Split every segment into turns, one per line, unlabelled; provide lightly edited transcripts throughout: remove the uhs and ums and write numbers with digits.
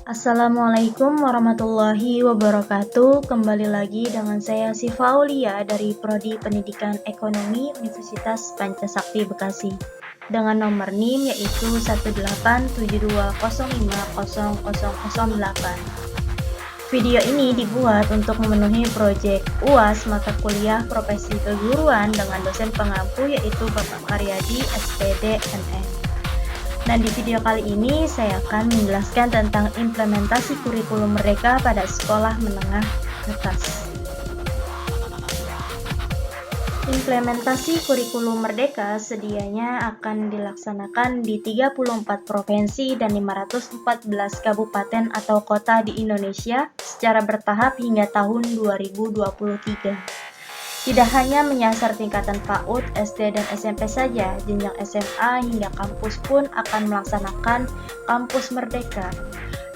Assalamualaikum warahmatullahi wabarakatuh. Kembali lagi dengan saya Sifa Aulia dari Prodi Pendidikan Ekonomi Universitas Pancasakti Bekasi dengan nomor NIM yaitu 18720500008. Video ini dibuat untuk memenuhi proyek UAS mata kuliah Profesi Keguruan dengan dosen pengampu yaitu Bapak Karyadi SPD MM. Nah, di video kali ini saya akan menjelaskan tentang implementasi kurikulum Merdeka pada sekolah menengah atas. Implementasi kurikulum Merdeka sedianya akan dilaksanakan di 34 provinsi dan 514 kabupaten atau kota di Indonesia secara bertahap hingga tahun 2023. Tidak hanya menyasar tingkatan PAUD, SD, dan SMP saja, jenjang SMA hingga kampus pun akan melaksanakan kampus Merdeka.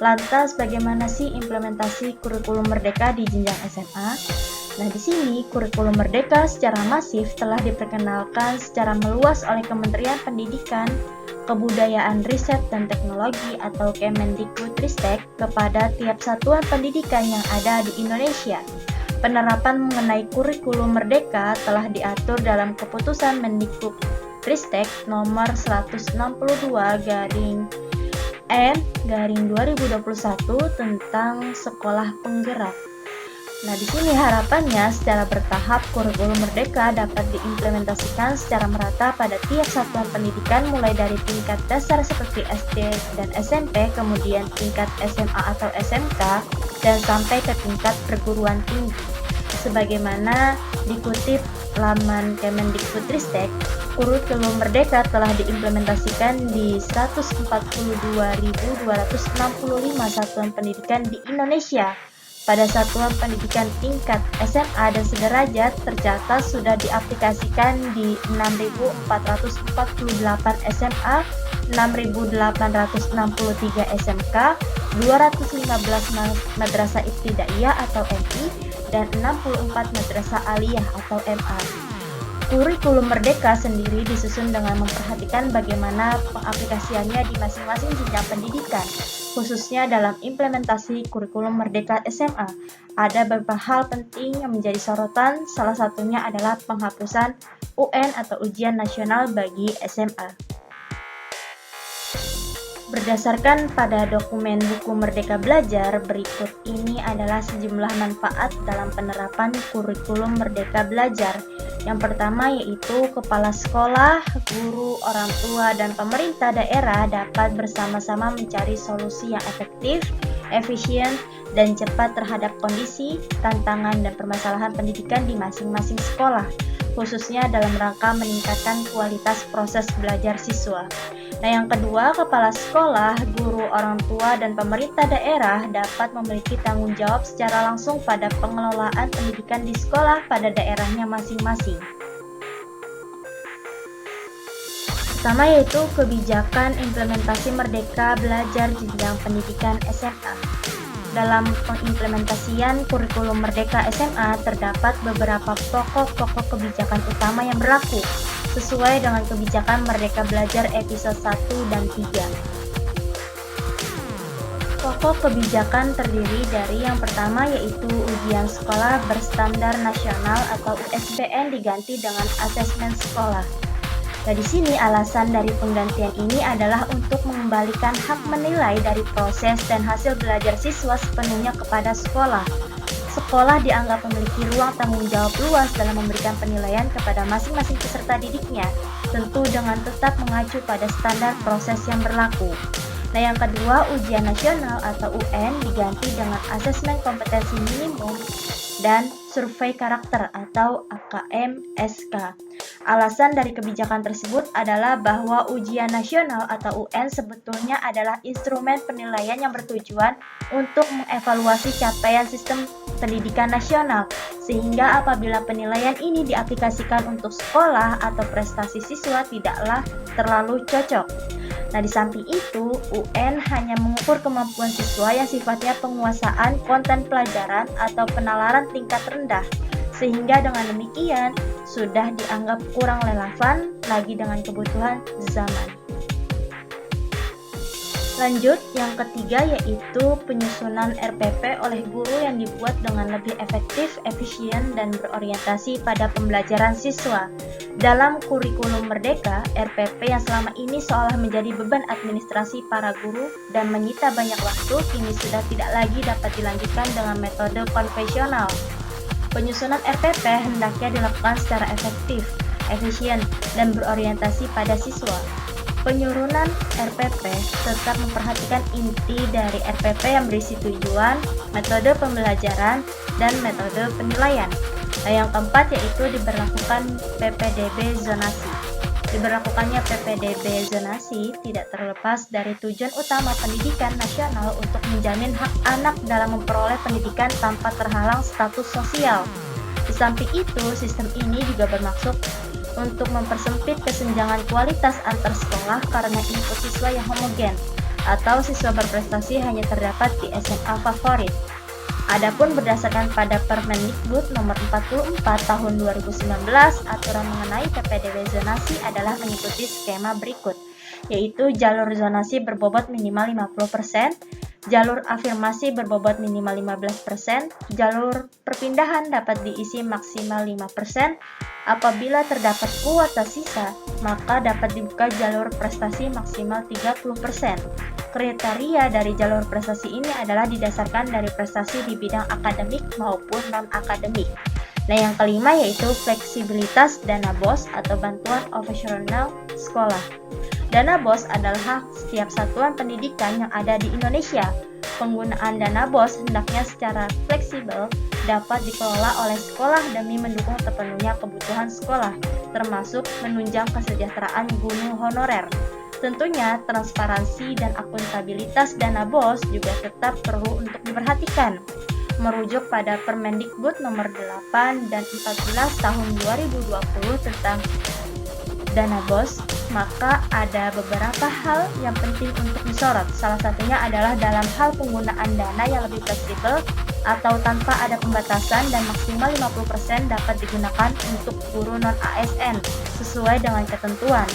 Lantas, bagaimana sih implementasi kurikulum Merdeka di jenjang SMA? Nah, di sini kurikulum Merdeka secara masif telah diperkenalkan secara meluas oleh Kementerian Pendidikan, Kebudayaan, Riset, dan Teknologi atau Kemendikbudristek kepada tiap satuan pendidikan yang ada di Indonesia. Penerapan mengenai kurikulum Merdeka telah diatur dalam Keputusan Mendikbudristek nomor 162/N/2021 tentang sekolah penggerak. Nah, di sini harapannya secara bertahap kurikulum Merdeka dapat diimplementasikan secara merata pada tiap satuan pendidikan mulai dari tingkat dasar seperti SD dan SMP, kemudian tingkat SMA atau SMK, dan sampai ke tingkat perguruan tinggi. Sebagaimana dikutip laman Kemendikbudristek, kurikulum Merdeka telah diimplementasikan di 142.265 satuan pendidikan di Indonesia. Pada satuan pendidikan tingkat SMA dan sederajat tercatat sudah diaplikasikan di 6.448 SMA, 6.863 SMK, 215 madrasah ibtidaiyah atau MI, dan 64 madrasah aliyah atau MA. Kurikulum Merdeka sendiri disusun dengan memperhatikan bagaimana pengaplikasiannya di masing-masing jenjang pendidikan, khususnya dalam implementasi kurikulum Merdeka SMA. Ada beberapa hal penting yang menjadi sorotan, salah satunya adalah penghapusan UN atau Ujian Nasional bagi SMA. Berdasarkan pada dokumen buku Merdeka Belajar, berikut ini adalah sejumlah manfaat dalam penerapan kurikulum Merdeka Belajar. Yang pertama yaitu kepala sekolah, guru, orang tua, dan pemerintah daerah dapat bersama-sama mencari solusi yang efektif, efisien, dan cepat terhadap kondisi, tantangan, dan permasalahan pendidikan di masing-masing sekolah, khususnya dalam rangka meningkatkan kualitas proses belajar siswa. Nah, yang kedua, kepala sekolah, guru, orang tua, dan pemerintah daerah dapat memiliki tanggung jawab secara langsung pada pengelolaan pendidikan di sekolah pada daerahnya masing-masing. Pertama yaitu kebijakan implementasi Merdeka Belajar jenjang pendidikan SMA. Dalam pengimplementasian kurikulum Merdeka SMA terdapat beberapa pokok kebijakan utama yang berlaku sesuai dengan kebijakan Merdeka Belajar episode 1 dan 3. Pokok kebijakan terdiri dari yang pertama yaitu ujian sekolah berstandar nasional atau USBN diganti dengan asesmen sekolah. Nah, di sini alasan dari penggantian ini adalah untuk mengembalikan hak menilai dari proses dan hasil belajar siswa sepenuhnya kepada sekolah. Sekolah dianggap memiliki ruang tanggung jawab luas dalam memberikan penilaian kepada masing-masing peserta didiknya, tentu dengan tetap mengacu pada standar proses yang berlaku. Nah, yang kedua, ujian nasional atau UN diganti dengan asesmen kompetensi minimum dan survei karakter atau AKM-SK. Alasan dari kebijakan tersebut adalah bahwa ujian nasional atau UN sebetulnya adalah instrumen penilaian yang bertujuan untuk mengevaluasi capaian sistem pendidikan nasional, sehingga apabila penilaian ini diaplikasikan untuk sekolah atau prestasi siswa tidaklah terlalu cocok. Nah, di samping itu, UN hanya mengukur kemampuan siswa yang sifatnya penguasaan konten pelajaran atau penalaran tingkat rendah, sehingga dengan demikian sudah dianggap kurang relevan lagi dengan kebutuhan zaman. Lanjut, yang ketiga yaitu penyusunan RPP oleh guru yang dibuat dengan lebih efektif, efisien, dan berorientasi pada pembelajaran siswa. Dalam kurikulum Merdeka, RPP yang selama ini seolah menjadi beban administrasi para guru dan menyita banyak waktu, kini sudah tidak lagi dapat dilanjutkan dengan metode konvensional. Penyusunan RPP hendaknya dilakukan secara efektif, efisien, dan berorientasi pada siswa. Penyusunan RPP tetap memperhatikan inti dari RPP yang berisi tujuan, metode pembelajaran, dan metode penilaian. Nah, yang keempat yaitu diberlakukan PPDB zonasi. Diberlakukannya PPDB zonasi tidak terlepas dari tujuan utama pendidikan nasional untuk menjamin hak anak dalam memperoleh pendidikan tanpa terhalang status sosial. Di samping itu, sistem ini juga bermaksud untuk mempersempit kesenjangan kualitas antar sekolah karena input siswa yang homogen atau siswa berprestasi hanya terdapat di SMA favorit. Adapun berdasarkan pada Permendikbud nomor 44 tahun 2019, aturan mengenai PPDB zonasi adalah mengikuti skema berikut, yaitu jalur zonasi berbobot minimal 50%, jalur afirmasi berbobot minimal 15%, jalur perpindahan dapat diisi maksimal 5%, apabila terdapat kuota sisa, maka dapat dibuka jalur prestasi maksimal 30%. Kriteria dari jalur prestasi ini adalah didasarkan dari prestasi di bidang akademik maupun non-akademik. Nah, yang kelima yaitu fleksibilitas dana BOS atau bantuan operasional sekolah. Dana BOS adalah hak setiap satuan pendidikan yang ada di Indonesia. Penggunaan dana BOS hendaknya secara fleksibel dapat dikelola oleh sekolah demi mendukung terpenuhnya kebutuhan sekolah, termasuk menunjang kesejahteraan guru honorer. Tentunya, transparansi dan akuntabilitas dana BOS juga tetap perlu untuk diperhatikan. Merujuk pada Permendikbud nomor 8 dan 14 tahun 2020 tentang dana BOS, maka ada beberapa hal yang penting untuk disorot. Salah satunya adalah dalam hal penggunaan dana yang lebih fleksibel atau tanpa ada pembatasan dan maksimal 50% dapat digunakan untuk guru non-ASN sesuai dengan ketentuan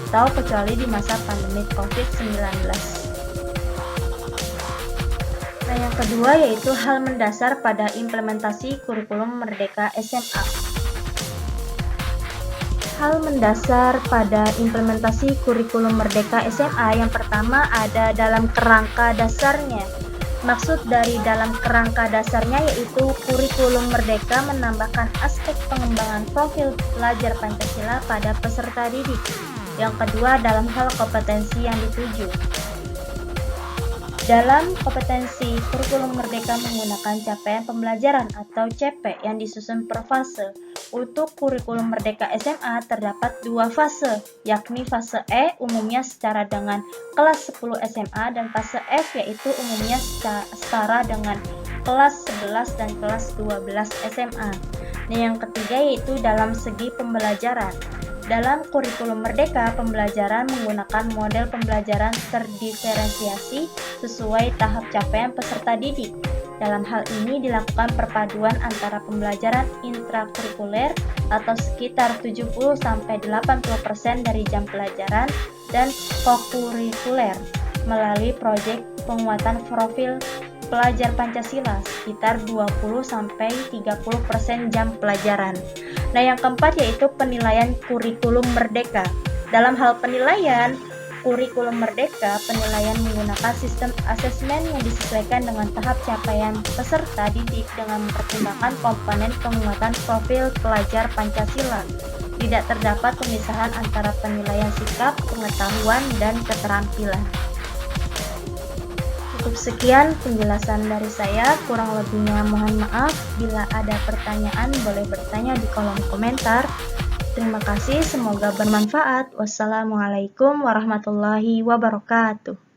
atau kecuali di masa pandemi COVID-19. Nah, yang kedua yaitu hal mendasar pada implementasi kurikulum Merdeka SMA. Hal mendasar pada implementasi kurikulum Merdeka SMA yang pertama ada dalam kerangka dasarnya. Maksud dari dalam kerangka dasarnya yaitu kurikulum Merdeka menambahkan aspek pengembangan profil pelajar Pancasila pada peserta didik. Yang kedua dalam hal kompetensi yang dituju. Dalam kompetensi, kurikulum Merdeka menggunakan capaian pembelajaran atau CP yang disusun per fase. Untuk kurikulum Merdeka SMA terdapat dua fase, yakni fase E umumnya setara dengan kelas 10 SMA dan fase F yaitu umumnya setara dengan kelas 11 dan kelas 12 SMA. Nah, yang ketiga yaitu dalam segi pembelajaran. Dalam kurikulum Merdeka, pembelajaran menggunakan model pembelajaran terdiferensiasi sesuai tahap capaian peserta didik. Dalam hal ini dilakukan perpaduan antara pembelajaran intrakurikuler atau sekitar 70-80% dari jam pelajaran dan kokurikuler melalui proyek penguatan profil pelajar Pancasila sekitar 20-30% jam pelajaran. Nah, yang keempat yaitu penilaian kurikulum Merdeka. Dalam hal penilaian kurikulum Merdeka, penilaian menggunakan sistem asesmen yang disesuaikan dengan tahap capaian peserta didik dengan mempertimbangkan komponen penguatan profil pelajar Pancasila. Tidak terdapat pemisahan antara penilaian sikap, pengetahuan, dan keterampilan. Cukup sekian penjelasan dari saya, kurang lebihnya mohon maaf. Bila ada pertanyaan boleh bertanya di kolom komentar. Terima kasih, semoga bermanfaat. Wassalamualaikum warahmatullahi wabarakatuh.